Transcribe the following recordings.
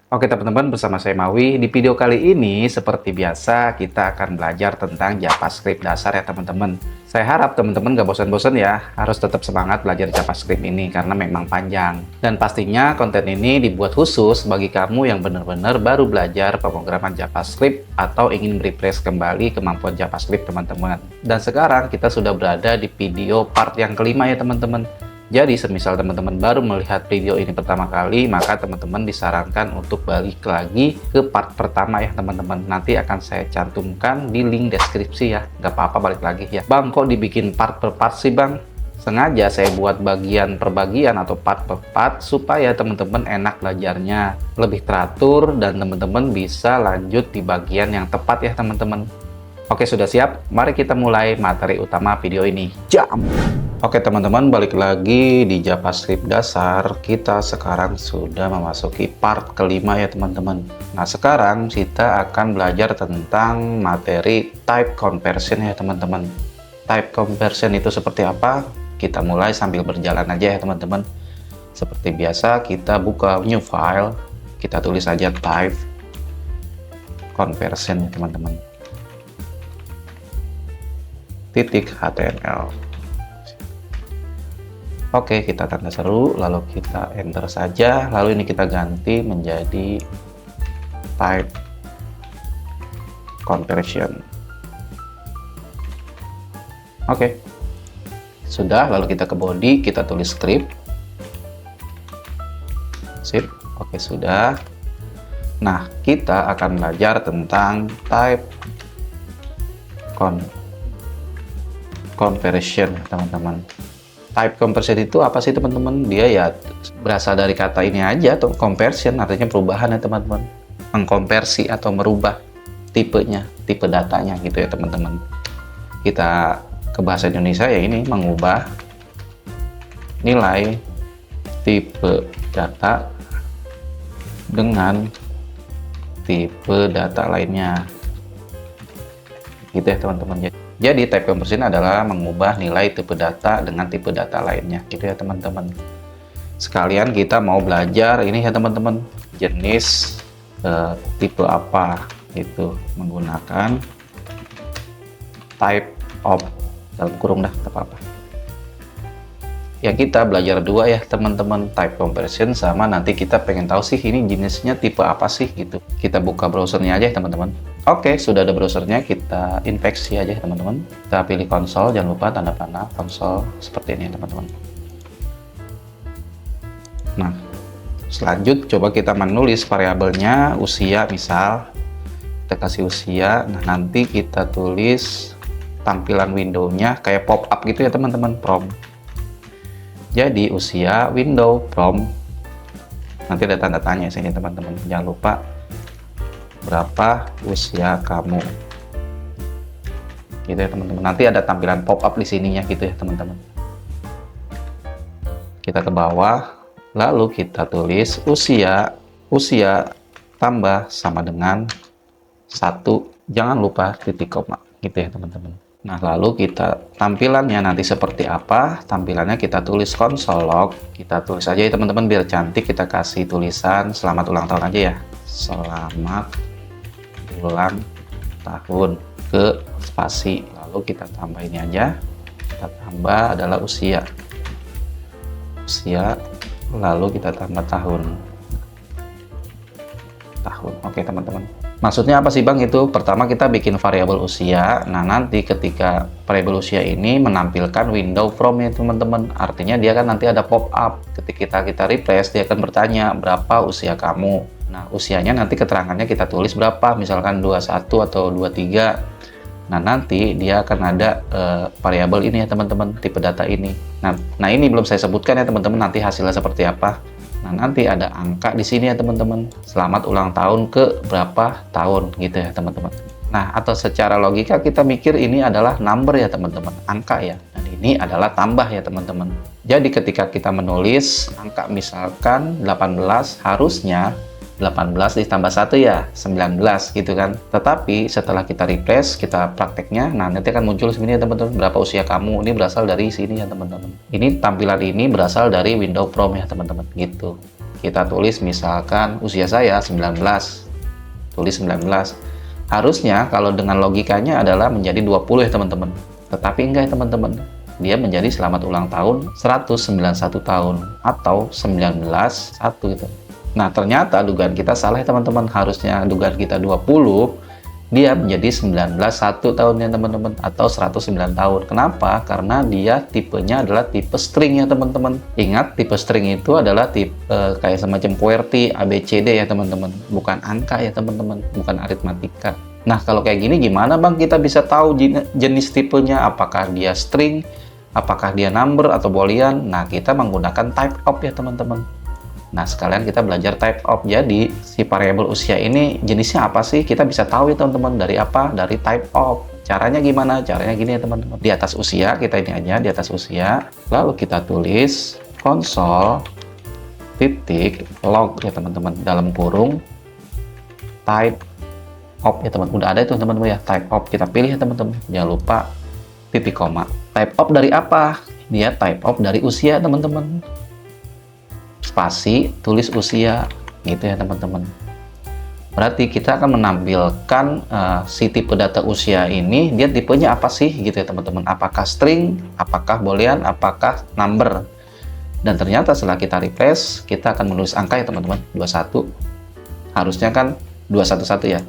Oke teman-teman, bersama saya Mawi. Di video kali ini, seperti biasa, kita akan belajar tentang JavaScript dasar ya teman-teman. Saya harap teman-teman gak bosan-bosan ya, harus tetap semangat belajar JavaScript ini karena memang panjang. Dan pastinya konten ini dibuat khusus bagi kamu yang benar-benar baru belajar pemrograman JavaScript atau ingin merefresh kembali kemampuan JavaScript teman-teman. Dan sekarang kita sudah berada di video part yang kelima ya teman-teman. Jadi, semisal teman-teman baru melihat video ini pertama kali, maka teman-teman disarankan untuk balik lagi ke part pertama ya teman-teman. Nanti akan saya cantumkan di link deskripsi ya. Nggak apa-apa balik lagi ya. Bang, kok dibikin part per part sih bang? Sengaja saya buat bagian per bagian atau part per part supaya teman-teman enak belajarnya, lebih teratur, dan teman-teman bisa lanjut di bagian yang tepat ya teman-teman. Oke, sudah siap? Mari kita mulai materi utama video ini. Jam! Oke teman-teman, balik lagi di JavaScript dasar. Kita sekarang sudah memasuki part kelima ya teman-teman. Nah, sekarang kita akan belajar tentang materi type conversion ya teman-teman. Type conversion itu seperti apa? Kita mulai sambil berjalan aja ya teman-teman. Seperti biasa, kita buka new file, kita tulis saja type conversion ya teman-teman. .html. Oke, kita tanda seru, lalu kita enter saja, lalu ini kita ganti menjadi type conversion. Oke, sudah, lalu kita ke body, kita tulis script. Sip, oke sudah. Nah, kita akan belajar tentang type conversion, teman-teman. Type conversion itu apa sih teman-teman? Dia ya berasal dari kata ini aja, atau conversion, artinya perubahan ya teman-teman. Mengkonversi atau merubah tipenya, tipe datanya gitu ya teman-teman. Kita ke bahasa Indonesia ya ini, mengubah nilai tipe data dengan tipe data lainnya. Gitu ya teman-teman. Jadi type conversion adalah mengubah nilai tipe data dengan tipe data lainnya, gitu ya teman-teman. Sekalian kita mau belajar ini ya teman-teman, jenis tipe apa itu menggunakan type of dalam kurung dah, apa-apa. Ya kita belajar dua ya teman-teman, type conversion sama nanti kita pengen tahu sih ini jenisnya tipe apa sih gitu. Kita buka browsernya aja ya teman-teman. Oke, sudah ada browsernya, kita infeksi aja teman-teman. Kita pilih konsol, jangan lupa tanda panah konsol seperti ini teman-teman. Nah, selanjut coba kita menulis variabelnya usia misal. Kita kasih usia, nah nanti kita tulis tampilan window-nya kayak pop up gitu ya teman-teman, prompt. Jadi usia window prompt. Nanti ada tanda tanya sini teman-teman. Jangan lupa berapa usia kamu, gitu ya teman-teman. Nanti ada tampilan pop up di sininya gitu ya teman-teman. Kita ke bawah, lalu kita tulis usia tambah sama dengan 1, jangan lupa titik koma, gitu ya teman-teman. Nah, lalu kita tampilannya nanti seperti apa? Tampilannya kita tulis console log, kita tulis aja ya teman-teman biar cantik. Kita kasih tulisan selamat ulang tahun aja ya, selamat ulang tahun ke spasi, lalu kita tambah ini aja, kita tambah adalah usia, lalu kita tambah tahun. Oke teman-teman, maksudnya apa sih bang itu? Pertama kita bikin variabel usia, nah nanti ketika variabel usia ini menampilkan window from ya teman-teman, artinya dia kan nanti ada pop up, ketika kita refresh dia akan bertanya berapa usia kamu. Nah, usianya nanti keterangannya kita tulis berapa, misalkan 21 atau 23. Nah, nanti dia akan ada variabel ini ya teman-teman, tipe data ini. Nah ini belum saya sebutkan ya teman-teman, nanti hasilnya seperti apa. Nah, nanti ada angka di sini ya teman-teman. Selamat ulang tahun ke berapa tahun gitu ya teman-teman. Nah, atau secara logika kita mikir ini adalah number ya teman-teman, angka ya. Dan ini adalah tambah ya teman-teman. Jadi ketika kita menulis angka misalkan 18, harusnya 18 ditambah 1 ya 19 gitu kan. Tetapi setelah kita refresh, kita prakteknya, nah nanti akan muncul sini ya teman-teman, berapa usia kamu. Ini berasal dari sini ya teman-teman. Ini tampilan ini berasal dari window prompt ya teman-teman gitu. kita tulis misalkan usia saya 19, tulis 19. Harusnya kalau dengan logikanya adalah menjadi 20 ya teman-teman, tetapi enggak ya teman-teman, dia menjadi selamat ulang tahun 191 tahun atau 19 1 gitu. Nah ternyata dugaan kita salah ya teman-teman, harusnya dugaan kita 20, dia menjadi 19 1 tahunnya teman-teman, atau 109 tahun. Kenapa? Karena dia tipenya adalah tipe string ya teman-teman. Ingat, tipe string itu adalah tipe kayak semacam QWERTY, ABCD ya teman-teman, bukan angka ya teman-teman, bukan aritmatika. Nah kalau kayak gini gimana bang kita bisa tahu jenis tipenya, apakah dia string, apakah dia number atau boolean? Nah kita menggunakan type of ya teman-teman. Nah, sekalian kita belajar type of. Jadi, si variabel usia ini jenisnya apa sih? Kita bisa tahu ya teman-teman. Dari apa? Dari type of. Caranya gimana? Caranya gini ya teman-teman. Di atas usia, kita ini aja di atas usia. Lalu kita tulis console titik log ya teman-teman. Dalam kurung type of ya teman-teman. Udah ada itu teman-teman ya, type of. Kita pilih ya teman-teman. Jangan lupa titik koma. Type of dari apa? Dia type of dari usia teman-teman. Spasi, tulis usia, gitu ya teman-teman. Berarti kita akan menampilkan si tipe data usia ini, dia tipenya apa sih, gitu ya teman-teman. Apakah string, apakah boolean, apakah number. Dan ternyata setelah kita refresh, kita akan menulis angka ya teman-teman, 21. Harusnya kan 211 ya,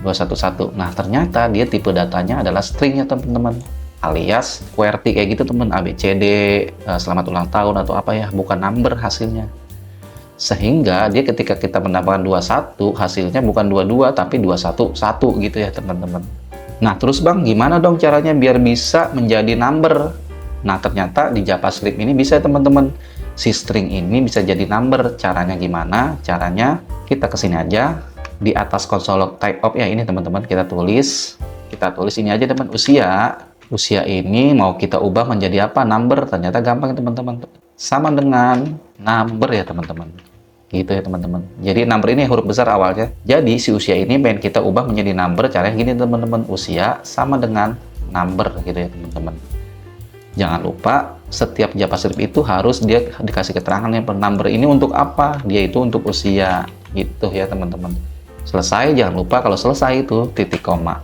211. Nah ternyata dia tipe datanya adalah string ya teman-teman, alias QWERTY kayak gitu teman, ABCD, selamat ulang tahun atau apa ya, bukan number hasilnya. Sehingga dia ketika kita mendapatkan 21, hasilnya bukan 22 tapi 211 gitu ya teman-teman. Nah terus bang gimana dong caranya biar bisa menjadi number? Nah ternyata di JavaScript ini bisa teman-teman, si string ini bisa jadi number. Caranya gimana? Caranya kita kesini aja, di atas console log type of ya ini teman-teman, kita tulis ini aja teman, usia ini mau kita ubah menjadi apa? Number. Ternyata gampang ya teman-teman, sama dengan number ya teman-teman, gitu ya teman-teman. Jadi number ini huruf besar awalnya, jadi si usia ini pengen kita ubah menjadi number. Caranya gini teman-teman, usia sama dengan number gitu ya teman-teman. Jangan lupa setiap JavaScript itu harus dia dikasih keterangan yang per number ini untuk apa, dia itu untuk usia gitu ya teman-teman. Selesai, jangan lupa kalau selesai itu titik koma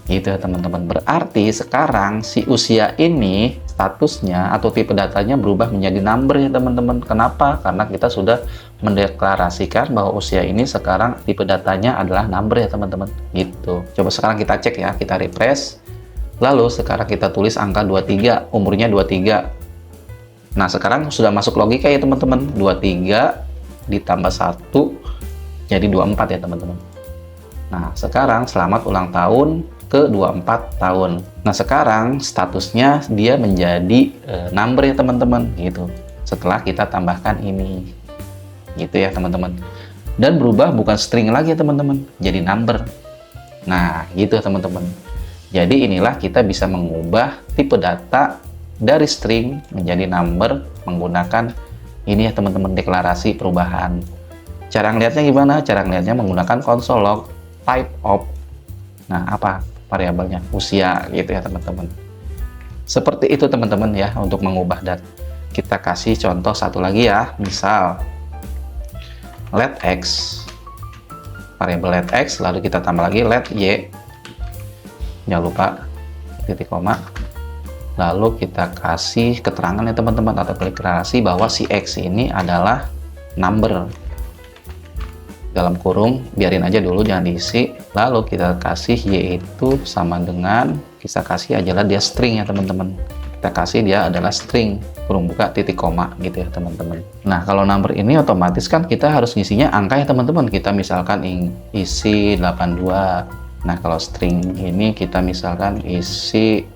gitu ya teman-teman. Berarti sekarang si usia ini statusnya atau tipe datanya berubah menjadi number ya teman-teman. Kenapa? Karena kita sudah mendeklarasikan bahwa usia ini sekarang tipe datanya adalah number ya teman-teman, gitu. Coba sekarang kita cek ya, kita refresh. Lalu sekarang kita tulis angka 23, umurnya 23. Nah sekarang sudah masuk logika ya teman-teman, 23 ditambah 1 jadi 24 ya teman-teman. Nah sekarang selamat ulang tahun ke 24 tahun. Nah sekarang statusnya dia menjadi number ya teman-teman, gitu. Setelah kita tambahkan ini, gitu ya teman-teman. Dan berubah bukan string lagi ya teman-teman, jadi number. Nah gitu ya teman-teman. Jadi inilah kita bisa mengubah tipe data dari string menjadi number menggunakan ini ya teman-teman, deklarasi perubahan. Cara ngelihatnya gimana? Cara ngelihatnya menggunakan console log type of. Nah apa variabelnya? Usia gitu ya teman-teman. Seperti itu teman-teman ya untuk mengubah data. Kita kasih contoh satu lagi ya, misal let x, variabel let x, lalu kita tambah lagi let y, jangan lupa titik koma, lalu kita kasih keterangan ya teman-teman atau deklarasi bahwa si x ini adalah number. Dalam kurung, biarin aja dulu, jangan diisi. Lalu kita kasih y itu sama dengan, kita kasih ajalah dia string ya teman-teman. Kita kasih dia adalah string, kurung buka titik koma gitu ya teman-teman. Nah kalau number ini otomatis kan kita harus ngisinya angka ya teman-teman. Kita misalkan isi 82. Nah kalau string ini kita misalkan isi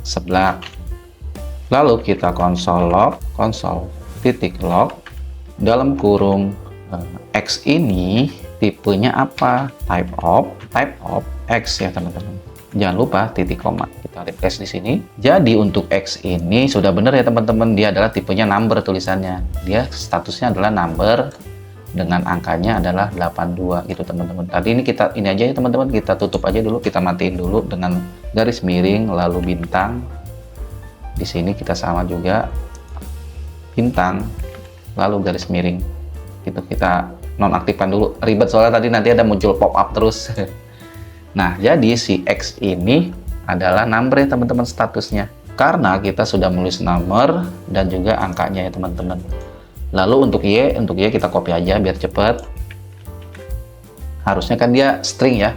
11. Lalu kita console log titik log dalam kurung X ini tipenya apa? Type of X ya teman-teman. Jangan lupa titik koma. Kita refresh di sini. Jadi untuk X ini sudah benar ya teman-teman, dia adalah tipenya number tulisannya. Dia statusnya adalah number dengan angkanya adalah 82 gitu teman-teman. Tadi ini aja ya teman-teman, kita tutup aja dulu, kita matiin dulu dengan garis miring lalu bintang. Di sini kita sama juga bintang lalu garis miring. gitu. Kita nonaktifkan dulu, ribet soalnya tadi nanti ada muncul pop up terus. Nah, jadi si X ini adalah number ya teman-teman statusnya, karena kita sudah menulis nomor dan juga angkanya ya teman-teman. Lalu untuk Y kita copy aja biar cepet. Harusnya kan dia string ya,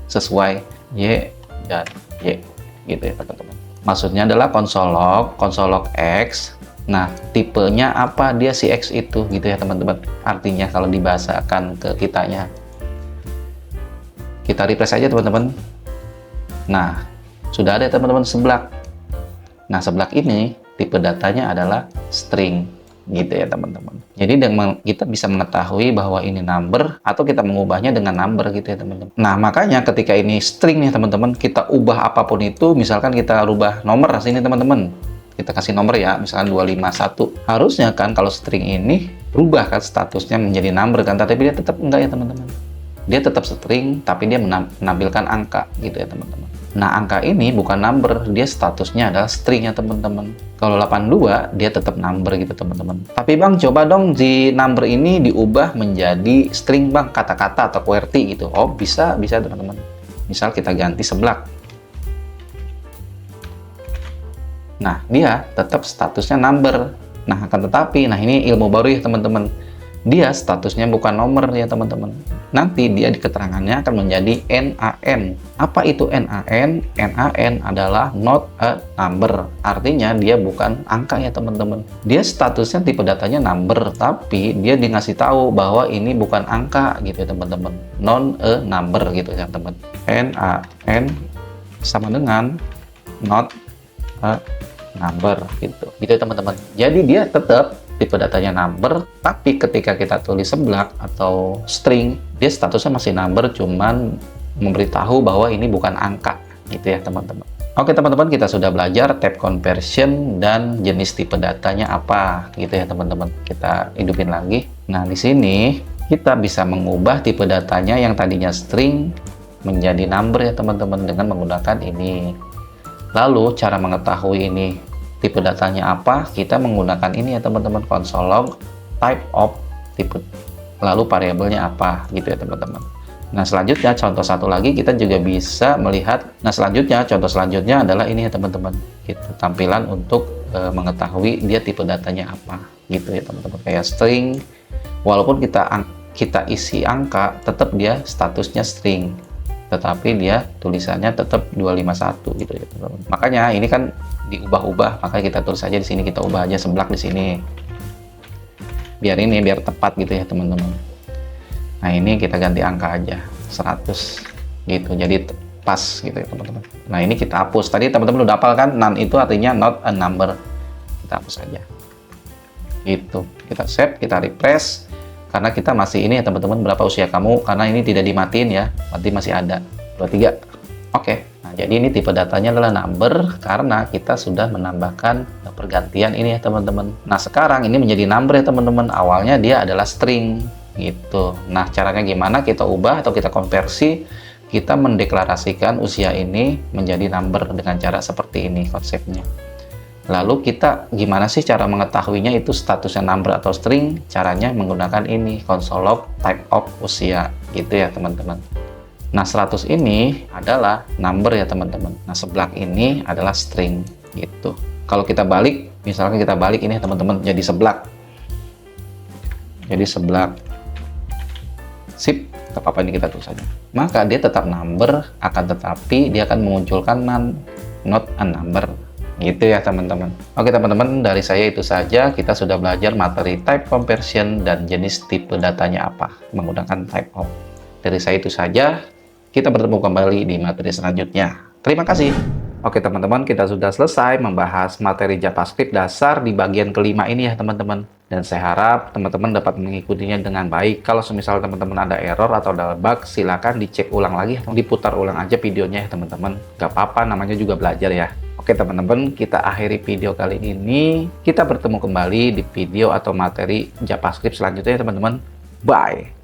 sesuai Y dan Y gitu ya teman-teman. Maksudnya adalah console log X. Nah, tipenya apa dia si X itu gitu ya teman-teman. Artinya kalau dibahasakan ke kitanya, kita refresh aja teman-teman. Nah, sudah ada teman-teman seblak. Nah, seblak ini tipe datanya adalah string gitu ya teman-teman. Jadi dengan kita bisa mengetahui bahwa ini number atau kita mengubahnya dengan number gitu ya teman-teman. Nah, makanya ketika ini string nih teman-teman, kita ubah apapun itu, misalkan kita rubah nomor sini teman-teman, kita kasih nomor ya, misalkan 251. Harusnya kan kalau string ini berubah kan statusnya menjadi number kan, tapi dia tetap enggak ya teman-teman. Dia tetap string tapi dia menampilkan angka gitu ya teman-teman. Nah, angka ini bukan number, dia statusnya adalah string ya teman-teman. Kalau 82 dia tetap number gitu teman-teman. Tapi Bang, coba dong di number ini diubah menjadi string Bang, kata-kata atau QWERTY gitu. Oh, bisa teman-teman. Misal kita ganti seblak. Nah, dia tetap statusnya number. Nah, akan tetapi, nah ini ilmu baru ya teman-teman. Dia statusnya bukan nomor ya teman-teman. Nanti dia di keterangannya akan menjadi NaN. Apa itu NaN? NaN adalah not a number. Artinya dia bukan angka ya teman-teman. Dia statusnya tipe datanya number, tapi dia ngasih tahu bahwa ini bukan angka gitu ya teman-teman. Non a number gitu ya teman. NaN sama dengan not a number gitu. Gitu ya teman-teman. Jadi dia tetap tipe datanya number, tapi ketika kita tulis seblak atau string, dia statusnya masih number, cuman memberitahu bahwa ini bukan angka gitu ya teman-teman. Oke teman-teman, kita sudah belajar type conversion dan jenis tipe datanya apa gitu ya teman-teman. Kita hidupin lagi. Nah, di sini kita bisa mengubah tipe datanya yang tadinya string menjadi number ya teman-teman dengan menggunakan ini. Lalu cara mengetahui ini tipe datanya apa, kita menggunakan ini ya teman-teman, console log type of tipe, lalu variabelnya apa gitu ya teman-teman. Nah, selanjutnya contoh satu lagi kita juga bisa melihat. Nah, contoh selanjutnya adalah ini ya teman-teman, gitu, tampilan untuk mengetahui dia tipe datanya apa gitu ya teman-teman. Kayak string, walaupun kita isi angka, tetap dia statusnya string, tetapi dia tulisannya tetap 251 gitu ya teman-teman. Makanya ini kan diubah-ubah, makanya kita tulis aja di sini, kita ubah aja seblak di sini. Biar tepat gitu ya teman-teman. Nah, ini kita ganti angka aja 100 gitu. Jadi pas gitu ya teman-teman. Nah, ini kita hapus. Tadi teman-teman udah hafal kan, none itu artinya not a number. Kita hapus aja. Gitu. Kita save, kita refresh. Karena kita masih ini ya teman-teman, berapa usia kamu, karena ini tidak dimatiin ya, nanti masih ada 23. Oke, nah jadi ini tipe datanya adalah number karena kita sudah menambahkan pergantian ini ya teman-teman. Nah, sekarang ini menjadi number ya teman-teman, awalnya dia adalah string gitu. Nah, caranya gimana kita ubah atau kita konversi? Kita mendeklarasikan usia ini menjadi number dengan cara seperti ini konsepnya. Lalu kita gimana sih cara mengetahuinya itu statusnya number atau string? Caranya menggunakan ini, console log type of usia gitu ya teman-teman. Nah, 100 ini adalah number ya teman-teman. Nah, seblak ini adalah string gitu. Kalau kita balik, misalkan kita balik ini teman-teman jadi seblak. Jadi seblak. Sip, apa ini kita tulis saja. Maka dia tetap number, akan tetapi dia akan memunculkan none, not a number. Gitu ya teman-teman. Oke teman-teman, dari saya itu saja. Kita sudah belajar materi type conversion dan jenis tipe datanya apa menggunakan type of. Dari saya itu saja. Kita bertemu kembali di materi selanjutnya. Terima kasih. Oke teman-teman, kita sudah selesai membahas materi JavaScript dasar di bagian kelima ini ya teman-teman. Dan saya harap teman-teman dapat mengikutinya dengan baik. Kalau semisal teman-teman ada error atau ada bug, silakan dicek ulang lagi, diputar ulang aja videonya ya teman-teman. Gak apa-apa, namanya juga belajar ya. Oke teman-teman, kita akhiri video kali ini. Kita bertemu kembali di video atau materi JavaScript selanjutnya ya teman-teman. Bye!